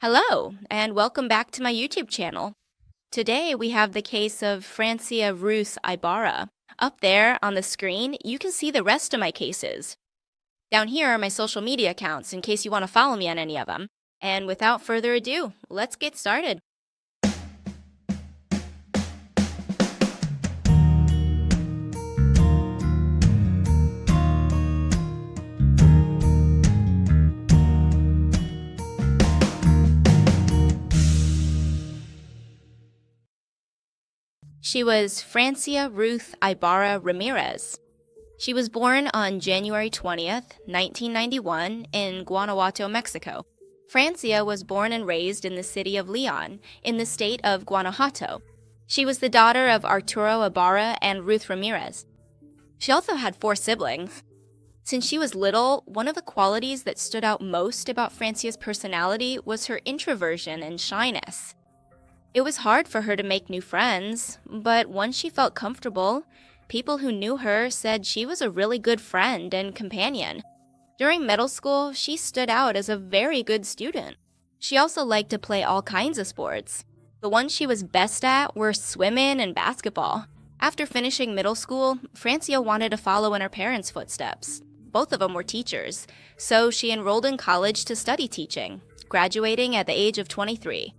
Hello, and welcome back to my YouTube channel. Today we have the case of Francia Ruth Ibarra. Up there on the screen, you can see the rest of my cases. Down here are my social media accounts in case you want to follow me on any of them. And without further ado, let's get started. She was Francia Ruth Ibarra Ramirez. She was born on January 20th, 1991, in Guanajuato, Mexico. Francia was born and raised in the city of Leon, in the state of Guanajuato. She was the daughter of Arturo Ibarra and Ruth Ramirez. She also had 4 siblings. Since she was little, one of the qualities that stood out most about Francia's personality was her introversion and shyness. It was hard for her to make new friends, but once she felt comfortable, people who knew her said she was a really good friend and companion. During middle school, she stood out as a very good student. She also liked to play all kinds of sports. The ones she was best at were swimming and basketball. After finishing middle school, Francia wanted to follow in her parents' footsteps. Both of them were teachers, so she enrolled in college to study teaching, graduating at the age of 23.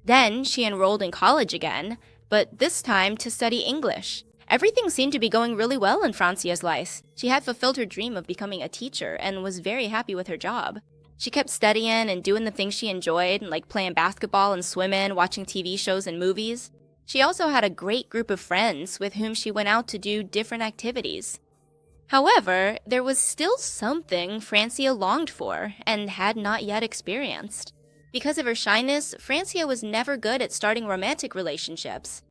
Then she enrolled in college again, but this time to study English. Everything seemed to be going really well in Francia's life. She had fulfilled her dream of becoming a teacher and was very happy with her job. She kept studying and doing the things she enjoyed, like playing basketball and swimming, watching TV shows and movies. She also had a great group of friends with whom she went out to do different activities. However, there was still something Francia longed for and had not yet experienced. Because of her shyness, Francia was never good at starting romantic relationships.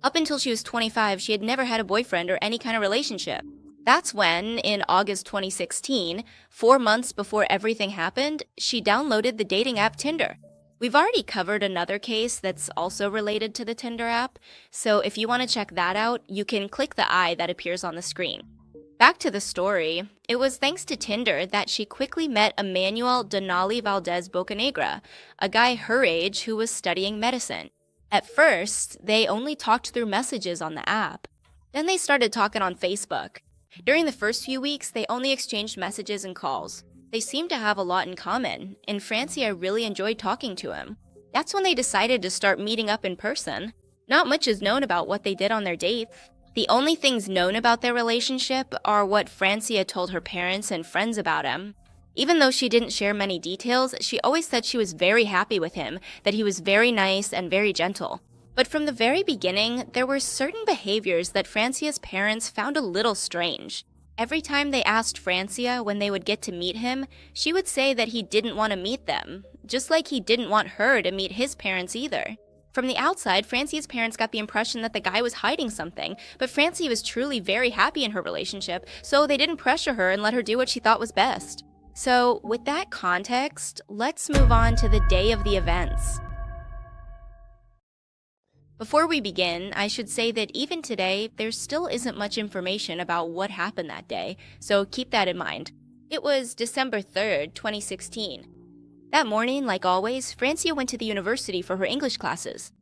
Up until she was 25, she had never had a boyfriend or any kind of relationship. That's when, in August 2016, 4 months before everything happened, she downloaded the dating app Tinder. We've already covered another case that's also related to the Tinder app, so if you want to check that out, you can click the eye that appears on the screen. Back to the story, it was thanks to Tinder that she quickly met Emmanuel Donali Valdez Bocanegra, a guy her age who was studying medicine. At first, they only talked through messages on the app. Then they started talking on Facebook. During the first few weeks, they only exchanged messages and calls. They seemed to have a lot in common, and Francia really enjoyed talking to him. That's when they decided to start meeting up in person. Not much is known about what they did on their dates. The only things known about their relationship are what Francia told her parents and friends about him. Even though she didn't share many details, she always said she was very happy with him, that he was very nice and very gentle. But from the very beginning, there were certain behaviors that Francia's parents found a little strange. Every time they asked Francia when they would get to meet him, she would say that he didn't want to meet them, just like he didn't want her to meet his parents either. From the outside, Francia's parents got the impression that the guy was hiding something, but Francia was truly very happy in her relationship, so they didn't pressure her and let her do what she thought was best. So, with that context, let's move on to the day of the events. Before we begin, I should say that even today, there still isn't much information about what happened that day, so keep that in mind. It was December 3rd, 2016. That morning, like always, Francia went to the university for her English classes.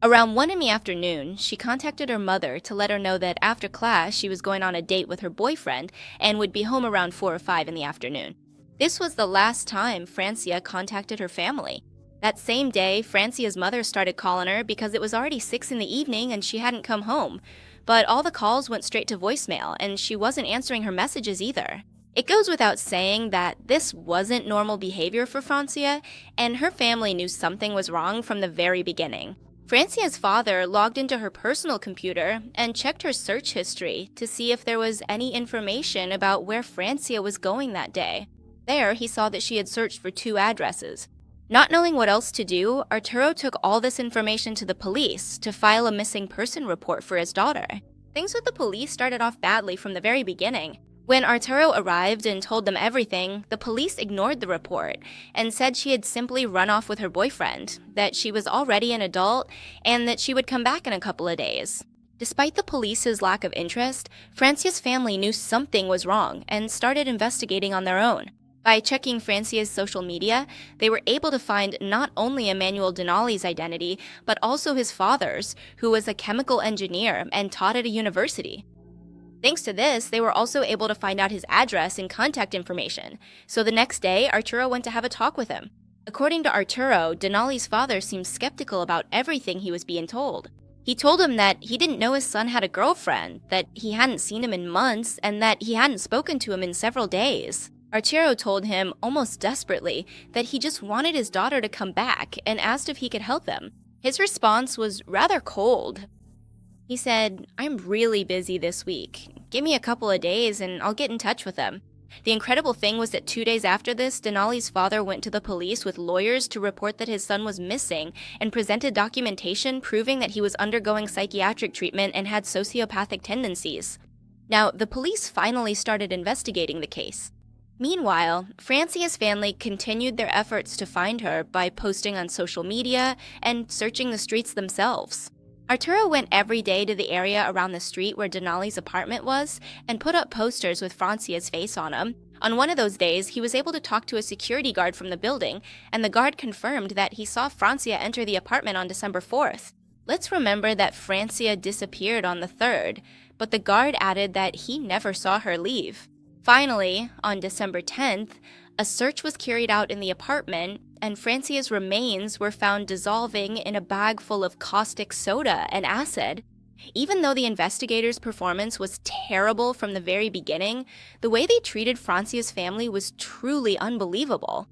Around 1 in the afternoon, she contacted her mother to let her know that after class she was going on a date with her boyfriend and would be home around 4 or 5 in the afternoon. This was the last time Francia contacted her family. That same day, Francia's mother started calling her because it was already 6 in the evening and she hadn't come home. But all the calls went straight to voicemail and she wasn't answering her messages either. It goes without saying that this wasn't normal behavior for Francia, and her family knew something was wrong from the very beginning. Francia's father logged into her personal computer and checked her search history to see if there was any information about where Francia was going that day. There, he saw that she had searched for 2 addresses. Not knowing what else to do, Arturo took all this information to the police to file a missing person report for his daughter. Things with the police started off badly from the very beginning. When Arturo arrived and told them everything, the police ignored the report and said she had simply run off with her boyfriend, that she was already an adult, and that she would come back in a couple of days. Despite the police's lack of interest, Francia's family knew something was wrong and started investigating on their own. By checking Francia's social media, they were able to find not only Emmanuel Denali's identity, but also his father's, who was a chemical engineer and taught at a university. Thanks to this, they were also able to find out his address and contact information, so the next day, Arturo went to have a talk with him. According to Arturo, Denali's father seemed skeptical about everything he was being told. He told him that he didn't know his son had a girlfriend, that he hadn't seen him in months, and that he hadn't spoken to him in several days. Arturo told him, almost desperately, that he just wanted his daughter to come back and asked if he could help them. His response was rather cold. He said, "I'm really busy this week. Give me a couple of days and I'll get in touch with them." The incredible thing was that 2 days after this, Denali's father went to the police with lawyers to report that his son was missing and presented documentation proving that he was undergoing psychiatric treatment and had sociopathic tendencies. Now, the police finally started investigating the case. Meanwhile, Francia's family continued their efforts to find her by posting on social media and searching the streets themselves. Arturo went every day to the area around the street where Denali's apartment was and put up posters with Francia's face on them. On one of those days, he was able to talk to a security guard from the building, and the guard confirmed that he saw Francia enter the apartment on December 4th. Let's remember that Francia disappeared on the 3rd, but the guard added that he never saw her leave. Finally, on December 10th, a search was carried out in the apartment, and Francia's remains were found dissolving in a bag full of caustic soda and acid. Even though the investigators' performance was terrible from the very beginning, the way they treated Francia's family was truly unbelievable.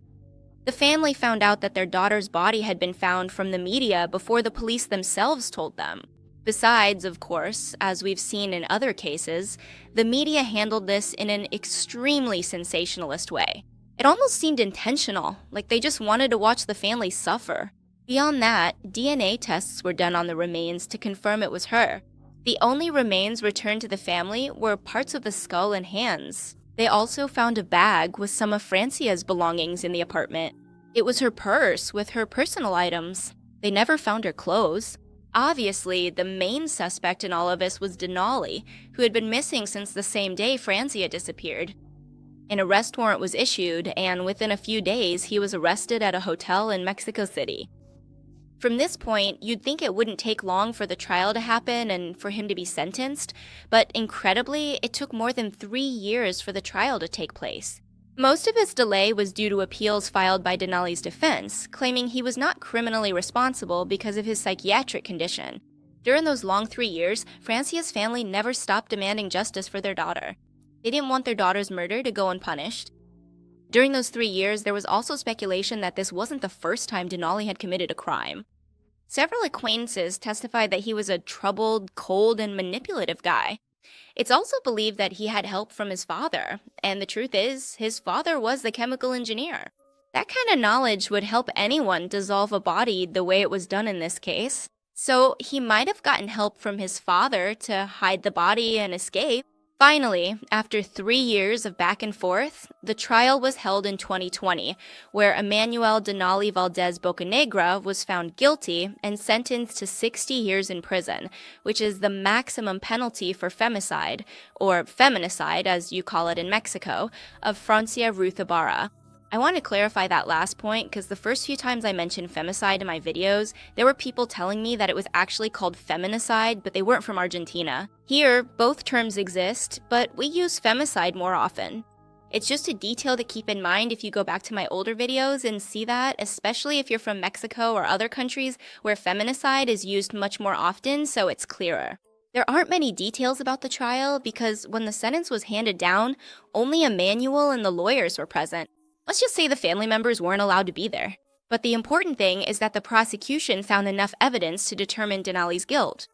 The family found out that their daughter's body had been found from the media before the police themselves told them. Besides, of course, as we've seen in other cases, the media handled this in an extremely sensationalist way. It almost seemed intentional, like they just wanted to watch the family suffer. Beyond that, DNA tests were done on the remains to confirm it was her. The only remains returned to the family were parts of the skull and hands. They also found a bag with some of Francia's belongings in the apartment. It was her purse with her personal items. They never found her clothes. Obviously, the main suspect in all of this was Denali, who had been missing since the same day Francia disappeared. An arrest warrant was issued, and within a few days, he was arrested at a hotel in Mexico City. From this point, you'd think it wouldn't take long for the trial to happen and for him to be sentenced, but incredibly, it took more than 3 years for the trial to take place. Most of its delay was due to appeals filed by Denali's defense, claiming he was not criminally responsible because of his psychiatric condition. During those long 3 years, Francia's family never stopped demanding justice for their daughter. They didn't want their daughter's murder to go unpunished. During those 3 years, there was also speculation that this wasn't the first time Denali had committed a crime. Several acquaintances testified that he was a troubled, cold, and manipulative guy. It's also believed that he had help from his father, and the truth is, his father was the chemical engineer. That kind of knowledge would help anyone dissolve a body the way it was done in this case. So he might have gotten help from his father to hide the body and escape. Finally, after 3 years of back and forth, the trial was held in 2020, where Emmanuel Denali Valdez Bocanegra was found guilty and sentenced to 60 years in prison, which is the maximum penalty for femicide, or feminicide as you call it in Mexico, of Francia Ruth Ibarra. I want to clarify that last point because the first few times I mentioned femicide in my videos, there were people telling me that it was actually called feminicide, but they weren't from Argentina. Here, both terms exist, but we use femicide more often. It's just a detail to keep in mind if you go back to my older videos and see that, especially if you're from Mexico or other countries where feminicide is used much more often, so it's clearer. There aren't many details about the trial because when the sentence was handed down, only Emmanuel and the lawyers were present. Let's just say the family members weren't allowed to be there. But the important thing is that the prosecution found enough evidence to determine Denali's guilt.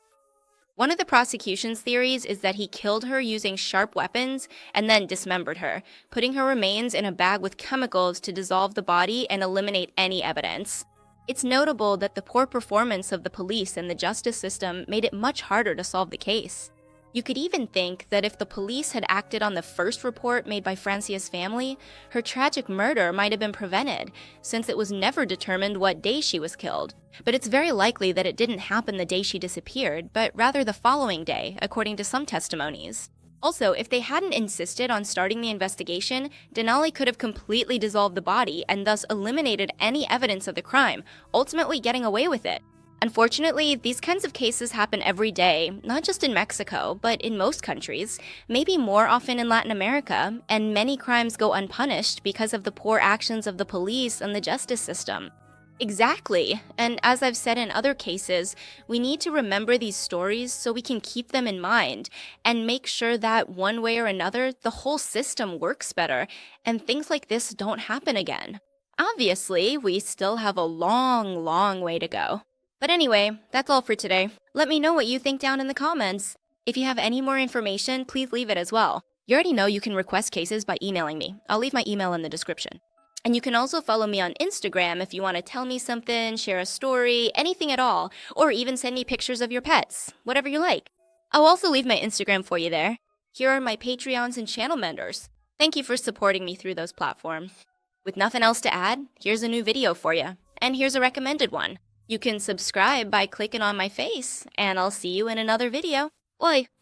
One of the prosecution's theories is that he killed her using sharp weapons and then dismembered her, putting her remains in a bag with chemicals to dissolve the body and eliminate any evidence. It's notable that the poor performance of the police and the justice system made it much harder to solve the case. You could even think that if the police had acted on the first report made by Francia's family, her tragic murder might have been prevented, since it was never determined what day she was killed. But it's very likely that it didn't happen the day she disappeared, but rather the following day, according to some testimonies. Also, if they hadn't insisted on starting the investigation, Denali could have completely dissolved the body and thus eliminated any evidence of the crime, ultimately getting away with it. Unfortunately, these kinds of cases happen every day, not just in Mexico, but in most countries, maybe more often in Latin America, and many crimes go unpunished because of the poor actions of the police and the justice system. Exactly, and as I've said in other cases, we need to remember these stories so we can keep them in mind and make sure that one way or another, the whole system works better and things like this don't happen again. Obviously, we still have a long, long way to go. But anyway, that's all for today. Let me know what you think down in the comments. If you have any more information, please leave it as well. You already know you can request cases by emailing me. I'll leave my email in the description. And you can also follow me on Instagram if you want to tell me something, share a story, anything at all, or even send me pictures of your pets, whatever you like. I'll also leave my Instagram for you there. Here are my Patreons and channel members. Thank you for supporting me through those platforms. With nothing else to add, here's a new video for you. And here's a recommended one. You can subscribe by clicking on my face, and I'll see you in another video. Bye!